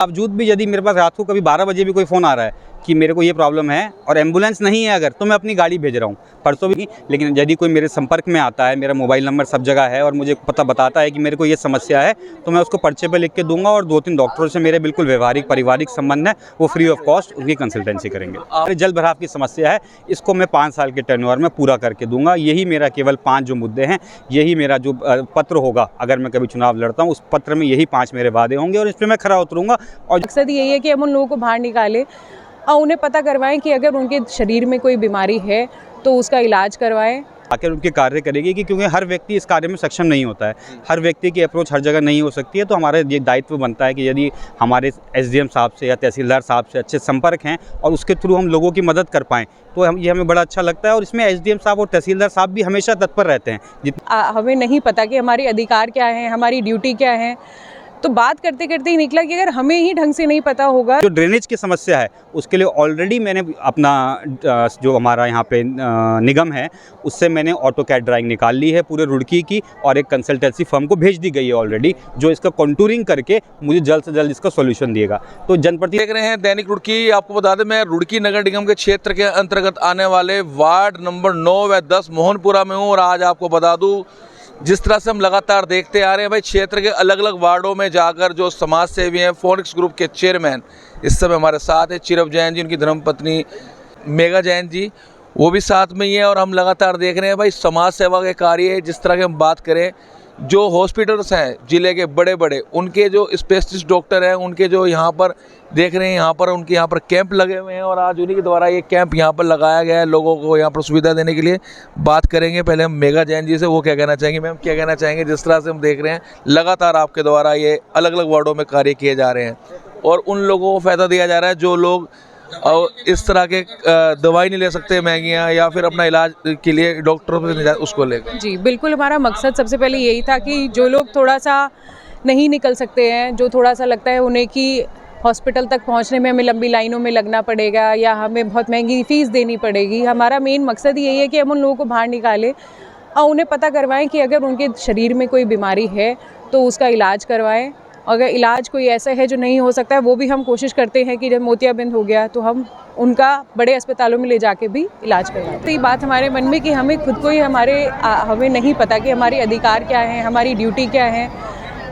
बावजूद भी यदि मेरे पास रात को कभी 12 बजे भी कोई फ़ोन आ रहा है कि मेरे को ये प्रॉब्लम है और एम्बुलेंस नहीं है अगर, तो मैं अपनी गाड़ी भेज रहा हूँ, परसों भी। लेकिन यदि कोई मेरे संपर्क में आता है, मेरा मोबाइल नंबर सब जगह है और मुझे पता बताता है कि मेरे को ये समस्या है, तो मैं उसको पर्चे पे लिख के दूंगा और 2-3 डॉक्टरों से मेरे बिल्कुल व्यवहारिक पारिवारिक संबंध है, वो फ्री ऑफ कॉस्ट उनकी कंसल्टेंसी करेंगे। जल भराव की समस्या है, इसको मैं 5 साल के टर्नओवर में पूरा करके दूंगा। यही मेरा केवल 5 जो मुद्दे हैं, यही मेरा जो पत्र होगा अगर मैं कभी चुनाव लड़ता हूँ, उस पत्र में यही 5 मेरे वादे होंगे और इस पर मैं खरा उतरूंगा। और मकसद यही है कि हम उन लोगों को बाहर निकालें और उन्हें पता करवाएं कि अगर उनके शरीर में कोई बीमारी है तो उसका इलाज करवाएं। आकर उनके कार्य करेगी कि क्योंकि हर व्यक्ति इस कार्य में सक्षम नहीं होता है, हर व्यक्ति की अप्रोच हर जगह नहीं हो सकती है। तो हमारा ये दायित्व बनता है कि यदि हमारे एसडीएम साहब से या तहसीलदार साहब से अच्छे संपर्क हैं और उसके थ्रू हम लोगों की मदद कर पाएँ, तो ये हमें बड़ा अच्छा लगता है। और इसमें एसडीएम साहब और तहसीलदार साहब भी हमेशा तत्पर रहते हैं। हमें नहीं पता कि हमारे अधिकार क्या हैं, हमारी ड्यूटी क्या है, तो बात करते करते ही निकला कि अगर हमें ही ढंग से नहीं पता होगा। जो ड्रेनेज की समस्या है उसके लिए ऑलरेडी मैंने अपना जो हमारा यहाँ पे निगम है उससे मैंने ऑटोकैड ड्राइंग निकाल ली है पूरे रुड़की की, और एक कंसल्टेंसी फर्म को भेज दी गई है ऑलरेडी, जो इसका कॉन्टूरिंग करके मुझे जल्द से जल्द इसका सॉल्यूशन दिएगा। तो जनप्रति देख रहे हैं दैनिक रुड़की। आपको बता दें, मैं रुड़की नगर निगम के क्षेत्र के अंतर्गत आने वाले वार्ड नंबर 9 व 10 मोहनपुरा में हूँ। और आज आपको बता दूँ, जिस तरह से हम लगातार देखते आ रहे हैं भाई, क्षेत्र के अलग अलग वार्डों में जाकर जो समाज सेवी हैं, फोनिक्स ग्रुप के चेयरमैन इस समय हमारे साथ है, चिरव जैन जी, उनकी धर्मपत्नी मेघा जैन जी, वो भी साथ में ही है। और हम लगातार देख रहे हैं भाई समाज सेवा के कार्य। जिस तरह की हम बात करें, जो हॉस्पिटल्स हैं ज़िले के बड़े बड़े, उनके जो स्पेशलिस्ट डॉक्टर हैं, उनके जो यहाँ पर देख रहे हैं, यहाँ पर उनके यहाँ पर कैंप लगे हुए हैं। और आज उन्हीं के द्वारा ये कैंप यहाँ पर लगाया गया है, लोगों को यहाँ पर सुविधा देने के लिए। बात करेंगे पहले हम मेघा जैन जी से, वो क्या कहना चाहेंगे। मैम, क्या कहना चाहेंगे जिस तरह से हम देख रहे हैं लगातार आपके द्वारा ये अलग अलग वार्डों में कार्य किए जा रहे हैं और उन लोगों को फ़ायदा दिया जा रहा है जो लोग और इस तरह के दवाई नहीं ले सकते महंगियाँ, या फिर अपना इलाज के लिए डॉक्टरों से नहीं जा, उसको लेकर? जी बिल्कुल, हमारा मकसद सबसे पहले यही था कि जो लोग थोड़ा सा नहीं निकल सकते हैं, जो थोड़ा सा लगता है उन्हें कि हॉस्पिटल तक पहुंचने में हमें लंबी लाइनों में लगना पड़ेगा या हमें बहुत महंगी फ़ीस देनी पड़ेगी, हमारा मेन मकसद यही है कि हम उन लोगों को बाहर निकालें और उन्हें पता करवाएं कि अगर उनके शरीर में कोई बीमारी है तो उसका इलाज करवाएं। अगर इलाज कोई ऐसा है जो नहीं हो सकता है, वो भी हम कोशिश करते हैं कि जब मोतियाबिंद हो गया तो हम उनका बड़े अस्पतालों में ले जाके भी इलाज करवाएं। तो ये बात हमारे मन में कि हमें खुद को ही हमें नहीं पता कि हमारे अधिकार क्या हैं, हमारी ड्यूटी क्या है।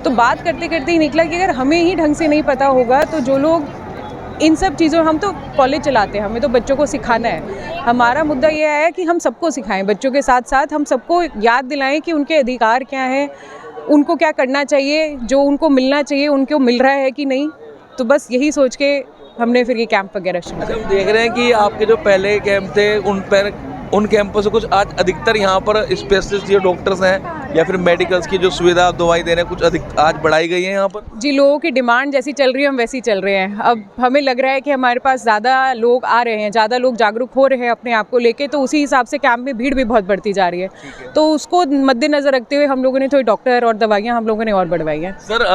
तो बात करते करते ही निकला कि अगर हमें ही ढंग से नहीं पता होगा, तो जो लोग इन सब चीज़ों, हम तो कॉलेज चलाते हैं, हमें तो बच्चों को सिखाना है। हमारा मुद्दा यह है कि हम सबको सिखाएं, बच्चों के साथ साथ हम सबको याद दिलाएं कि उनके अधिकार क्या हैं, उनको क्या करना चाहिए, जो उनको मिलना चाहिए उनको मिल रहा है कि नहीं। तो बस यही सोच के हमने फिर ये कैंप वगैरह शुरू किया। हम देख रहे हैं कि आपके जो पहले कैंप थे उन कैंपों से कुछ आज अधिकतर यहाँ पर स्पेशलिस्ट जो डॉक्टर्स हैं या फिर मेडिकल्स की जो सुविधा दवाई दे रहे हैं, कुछ अधिक आज बढ़ाई गई है यहाँ पर? जी, लोगों की डिमांड जैसी चल रही है हम वैसी चल रहे हैं। अब हमें लग रहा है कि हमारे पास ज़्यादा लोग आ रहे हैं, ज़्यादा लोग जागरूक हो रहे हैं अपने आप को लेके, तो उसी हिसाब से कैंप में भीड़ भी बहुत बढ़ती जा रही है। तो उसको मद्देनज़र रखते हुए हम लोगों ने थोड़ी डॉक्टर और दवाइयाँ हम लोगों ने और बढ़वाई हैं। सर,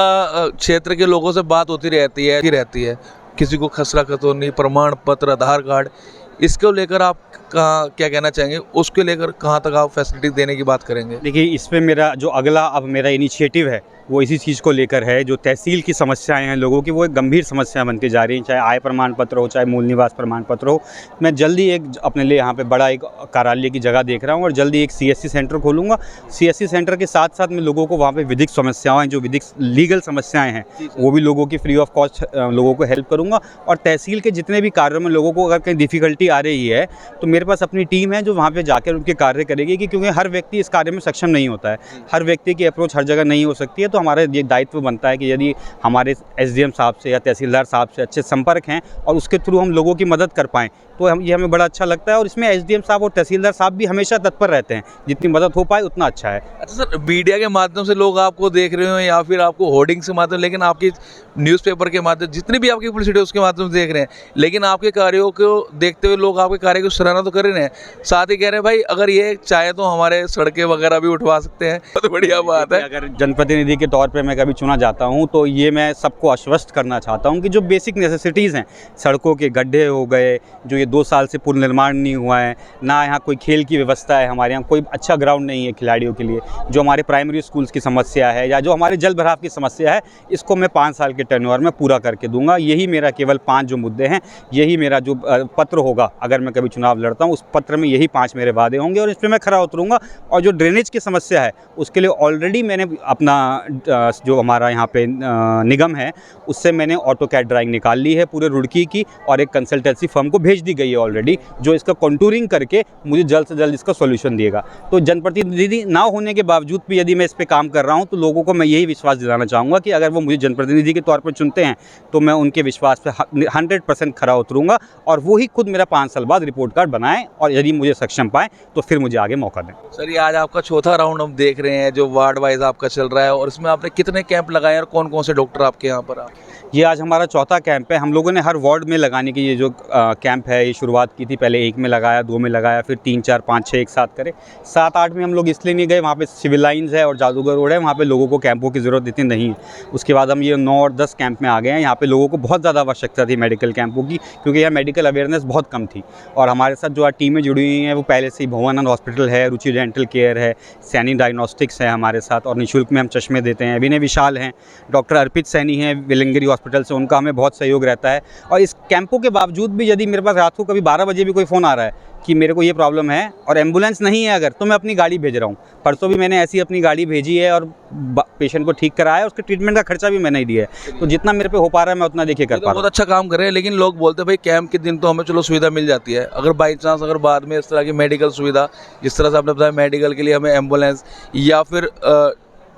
क्षेत्र के लोगों से बात होती रहती है, किसी को खसरा खतौनी, प्रमाण पत्र, आधार कार्ड, इसको लेकर आप क्या कहना चाहेंगे? उसके लेकर कहाँ तक आप फैसिलिटी देने की बात करेंगे? देखिए, इस पे मेरा जो अगला अब मेरा इनिशिएटिव है वो इसी चीज़ को लेकर है। जो तहसील की समस्याएं हैं लोगों की, वो एक गंभीर समस्या बनती जा रही हैं, चाहे आय प्रमाण पत्र हो, चाहे मूल निवास प्रमाण पत्र हो। मैं जल्दी एक अपने लिए यहाँ पे बड़ा एक कार्यालय की जगह देख रहा हूँ और जल्दी एक सीएससी सेंटर खोलूँगा। सीएससी सेंटर के साथ साथ मैं लोगों को वहाँ पे विधिक समस्याएं, जो विधिक लीगल समस्याएँ हैं, वो भी लोगों की फ्री ऑफ कॉस्ट लोगों को हेल्प करूँगा। और तहसील के जितने भी कार्यों में लोगों को अगर कहीं डिफ़िकल्टी आ रही है, तो मेरे पास अपनी टीम है जो वहाँ पे जाकर उनके कार्य करेगी, कि क्योंकि हर व्यक्ति इस कार्य में सक्षम नहीं होता है, हर व्यक्ति की अप्रोच हर जगह नहीं हो सकती है। तो हमारा ये दायित्व बनता है कि यदि हमारे एसडीएम साहब से या तहसीलदार साहब से अच्छे संपर्क हैं और उसके थ्रू हम लोगों की मदद कर पाएँ, तो ये हमें बड़ा अच्छा लगता है। और इसमें एसडीएम साहब और तहसीलदार साहब भी हमेशा तत्पर रहते हैं, जितनी मदद हो पाए उतना अच्छा है। अच्छा सर, मीडिया के माध्यम से लोग आपको देख रहे हो या फिर आपको होर्डिंग्स के माध्यम, लेकिन आपकी न्यूज़पेपर के माध्यम, जितनी भी आपकी पब्लिसिटी है उसके माध्यम से देख रहे हैं, लेकिन आपके कार्यों को देखते हुए लोग आपके कार्य को सराहना तो कर रहे हैं, साथ ही कह रहे हैं भाई अगर ये चाहे तो हमारे सड़कें वगैरह भी उठवा सकते हैं। बहुत बढ़िया बात है। अगर जनप्रतिनिधि के तौर पे मैं कभी चुना जाता हूँ तो ये मैं सबको आश्वस्त करना चाहता हूँ कि जो बेसिक नेसेसिटीज़ हैं, सड़कों के गड्ढे हो गए, जो ये 2 साल से पुनर्निर्माण नहीं हुआ है, ना यहाँ कोई खेल की व्यवस्था है, हमारे यहाँ कोई अच्छा ग्राउंड नहीं है खिलाड़ियों के लिए, जो हमारे प्राइमरी स्कूल्स की समस्या है या जो हमारे जल भराव की समस्या है, इसको मैं 5 साल के टेन्योर में पूरा करके दूंगा। यही मेरा केवल 5 जो मुद्दे हैं, यही मेरा जो पत्र होगा अगर मैं कभी चुनाव लड़ता हूँ, उस पत्र में यही 5 मेरे वादे होंगे और इस पर मैं खरा उतरूँगा। और जो ड्रेनेज की समस्या है उसके लिए ऑलरेडी मैंने अपना जो हमारा यहाँ पे निगम है उससे मैंने ऑटोकैड ड्राइंग निकाल ली है पूरे रुड़की की और एक कंसल्टेंसी फर्म को भेज दी गई है ऑलरेडी, जो इसका कॉन्टूरिंग करके मुझे जल्द से जल्द इसका सॉल्यूशन दिएगा। तो जनप्रतिनिधि ना होने के बावजूद भी यदि मैं इस पे काम कर रहा हूँ तो लोगों को मैं यही विश्वास दिलाना चाहूँगा कि अगर वो मुझे जनप्रतिनिधि के तौर पर चुनते हैं तो मैं उनके विश्वास पे 100% खरा उतरूँगा और वो ही खुद मेरा 5 साल बाद रिपोर्ट कार्ड बनाएं और यदि मुझे सक्षम पाएँ तो फिर मुझे आगे मौका दें। सर ये आज आपका चौथा राउंड हम देख रहे हैं जो वार्ड वाइज आपका चल रहा है, और इसमें आपने कितने कैंप लगाए और कौन कौन से डॉक्टर आपके यहाँ पर ये आज हमारा चौथा कैंप है। हम लोगों ने हर वार्ड में लगाने की ये जो कैंप है ये शुरुआत की थी। पहले 1 में लगाया, 2 में लगाया, फिर 3, 4, 5, 6 एक साथ करे। 7, 8 में हम लोग इसलिए नहीं गए, वहाँ पे सिविल लाइंस है और जादूगर रोड है, वहाँ पे लोगों को कैंपों की ज़रूरत इतनी नहीं है। उसके बाद हम ये 9 और 10 कैंप में आ गए हैं। यहाँ पे लोगों को बहुत ज़्यादा आवश्यकता थी मेडिकल कैंपों की, क्योंकि यहाँ मेडिकल अवेयरनेस बहुत कम थी। और हमारे साथ जो टीमें जुड़ी हुई हैं वो पहले से ही भवानंद हॉस्पिटल है, रुचि डेंटल केयर है, सैनी डायग्नोस्टिक्स है हमारे साथ, और निःशुल्क में हम चश्मे देते हैं। विनय विशाल हैं, डॉक्टर अर्पित सैनी हैं विलंगिरी हॉस्पिटल से, उनका हमें बहुत सहयोग रहता है। और इस कैंपों के बावजूद भी यदि मेरे पास रात को कभी 12 बजे भी कोई फ़ोन आ रहा है कि मेरे को ये प्रॉब्लम है और एम्बुलेंस नहीं है अगर, तो मैं अपनी गाड़ी भेज रहा हूँ। परसों भी मैंने ऐसी अपनी गाड़ी भेजी है और पेशेंट को ठीक कराया है, उसके ट्रीटमेंट का खर्चा भी मैंने ही दिया है। तो जितना मेरे पे हो पा रहा है मैं उतना देखिए कर पा रहा हूँ। बहुत अच्छा काम कर रहे हैं, लेकिन लोग बोलते हैं भाई कैंप के दिन तो हमें चलो सुविधा मिल जाती है, अगर बाई चांस अगर बाद में इस तरह की मेडिकल सुविधा, जिस तरह से आपने बताया मेडिकल के लिए हमें एम्बुलेंस या फिर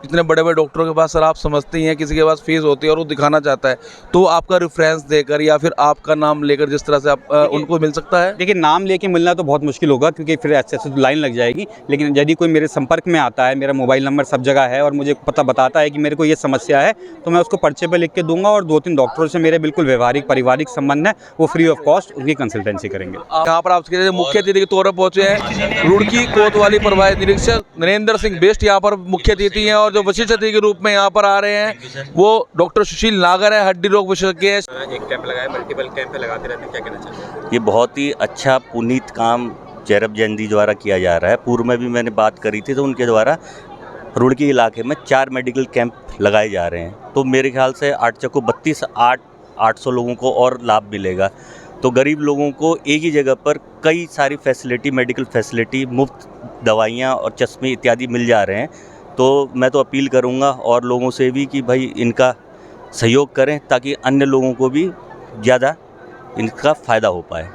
इतने बड़े बड़े डॉक्टरों के पास सर आप समझते ही हैं किसी के पास फीस होती है और वो दिखाना चाहता है, तो आपका रेफरेंस देकर या फिर आपका नाम लेकर जिस तरह से आप उनको मिल सकता है। देखिए नाम लेके मिलना तो बहुत मुश्किल होगा क्योंकि फिर ऐसे तो लाइन लग जाएगी, लेकिन यदि कोई मेरे संपर्क में आता है, मेरा मोबाइल नंबर सब जगह है और मुझे पता बताता है कि मेरे को ये समस्या है, तो मैं उसको पर्चे पर लिख के दूंगा और 2-3 डॉक्टरों से मेरे बिल्कुल व्यवहारिक पारिवारिक संबंध है, वो फ्री ऑफ कॉस्ट उनकी कंसल्टेंसी करेंगे। यहाँ पर आपके मुख्य अतिथि के तौर पर पहुंचे हैं रुड़की कोतवाली प्रभारी निरीक्षक नरेंद्र सिंह बेस्ट यहाँ पर मुख्य अतिथि हैं, और जो विशिष्ट अतिथि के रूप में यहाँ पर आ रहे हैं वो डॉक्टर सुशील नागर है, हड्डी रोग विशेषज्ञ है। एक कैंप लगाया, मल्टीपल कैंप लगाते रहते हैं, क्या कहना चाहते हैं? ये बहुत ही अच्छा पुनीत काम जैरब जयंती द्वारा किया जा रहा है। पूर्व में भी मैंने बात करी थी तो उनके द्वारा रुड़की इलाके में 4 मेडिकल कैंप लगाए जा रहे हैं, तो मेरे ख्याल से 8 चक्को 32 800 लोगों को और लाभ मिलेगा। तो गरीब लोगों को एक ही जगह पर कई सारी फैसिलिटी, मेडिकल फैसिलिटी, मुफ्त दवाइयाँ और चश्मे इत्यादि मिल जा रहे हैं। तो मैं तो अपील करूंगा और लोगों से भी कि भाई इनका सहयोग करें ताकि अन्य लोगों को भी ज़्यादा इनका फ़ायदा हो पाए।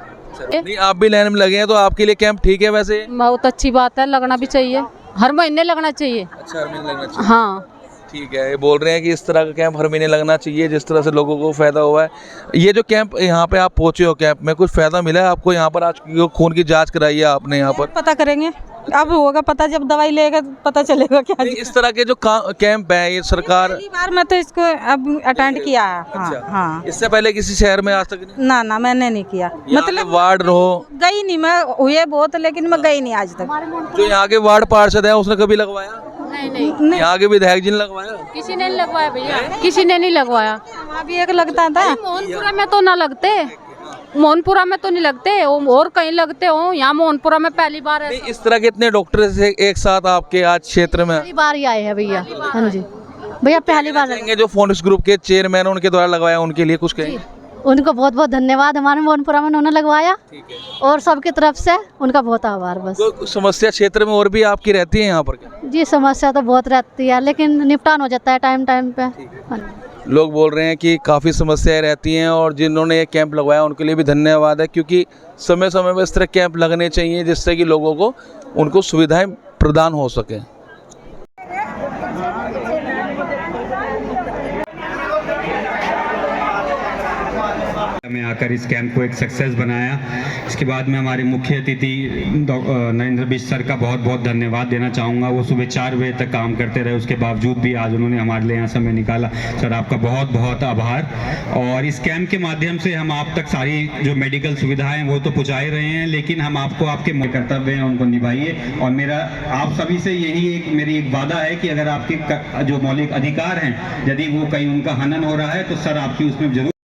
नहीं आप भी लाइन में लगे हैं तो आपके लिए कैंप ठीक है? वैसे बहुत अच्छी बात है, लगना भी चाहिए, हर महीने लगना चाहिए। अच्छा, हर महीने लगना चाहिए। हाँ ठीक है, ये बोल रहे हैं कि इस तरह का कैंप हर महीने लगना चाहिए जिस तरह से लोगों को फ़ायदा हुआ है। ये जो कैंप यहाँ पे आप पहुँचे हो, कैंप में कुछ फ़ायदा मिला है आपको? यहाँ पर आज खून की जांच कराई है आपने यहाँ पर? पता करेंगे, अब होगा पता, जब दवाई लेगा तो पता चलेगा क्या। इस तरह के जो कैंप है ये सरकार, पहली बार मैं तो इसको अब अटेंड किया है। हाँ, अच्छा, हाँ। इससे पहले किसी शहर में आज तक नहीं? ना मैंने नहीं किया, मतलब वार्ड रहो गई नहीं मैं, हुए बहुत लेकिन मैं गई नहीं आज तक। जो यहाँ के वार्ड पार्षद है उसने कभी लगवाया? नहीं, यहाँ के विधायक जी ने लगवाया? किसी ने नहीं लगवाया भैया, किसी ने नहीं लगवाया। वहाँ भी एक लगता था। मोहनपुरा में तो ना लगते, मोहनपुरा में तो नहीं लगते, और कहीं लगते हो, यहाँ मोहनपुरा में पहली बार है। इस तरह के इतने डॉक्टर से एक साथ आपके आज क्षेत्र में पहली बार ही आए हैं भैया। हाँ जी भैया, पहली बार। जो फोनिक्स ग्रुप के चेयरमैन उनके द्वारा लगवाया, उनके लिए कुछ कहेंगे? उनको बहुत बहुत धन्यवाद, हमारे मोहनपुरा में उन्होंने लगवाया और सबकी तरफ से उनका बहुत आभार। बस कोई समस्या क्षेत्र में और भी आपकी रहती है यहाँ पर क्या? जी समस्या तो बहुत रहती है, लेकिन निपटान हो जाता है टाइम पे। लोग बोल रहे हैं कि काफ़ी समस्याएं रहती हैं और जिन्होंने ये कैंप लगवाया उनके लिए भी धन्यवाद है, क्योंकि समय समय में इस तरह कैंप लगने चाहिए जिससे कि लोगों को उनको सुविधाएं प्रदान हो सके। में आकर इस कैंप को एक सक्सेस बनाया। इसके बाद मैं हमारे मुख्य अतिथि नरेंद्र बिष्ट सर का बहुत बहुत धन्यवाद देना चाहूँगा। वो सुबह 4 बजे तक काम करते रहे, उसके बावजूद भी आज उन्होंने हमारे लिए यहाँ समय निकाला। सर आपका बहुत बहुत आभार। और इस कैंप के माध्यम से हम आप तक सारी जो मेडिकल सुविधाएं वो तो पहुँचा ही रहे हैं, लेकिन हम आपको आपके कर्तव्य हैं उनको निभाइए। और मेरा आप सभी से यही मेरी एक वादा है कि अगर आपके जो मौलिक अधिकार हैं यदि वो कहीं उनका हनन हो रहा है तो सर आपकी उसमें जरूर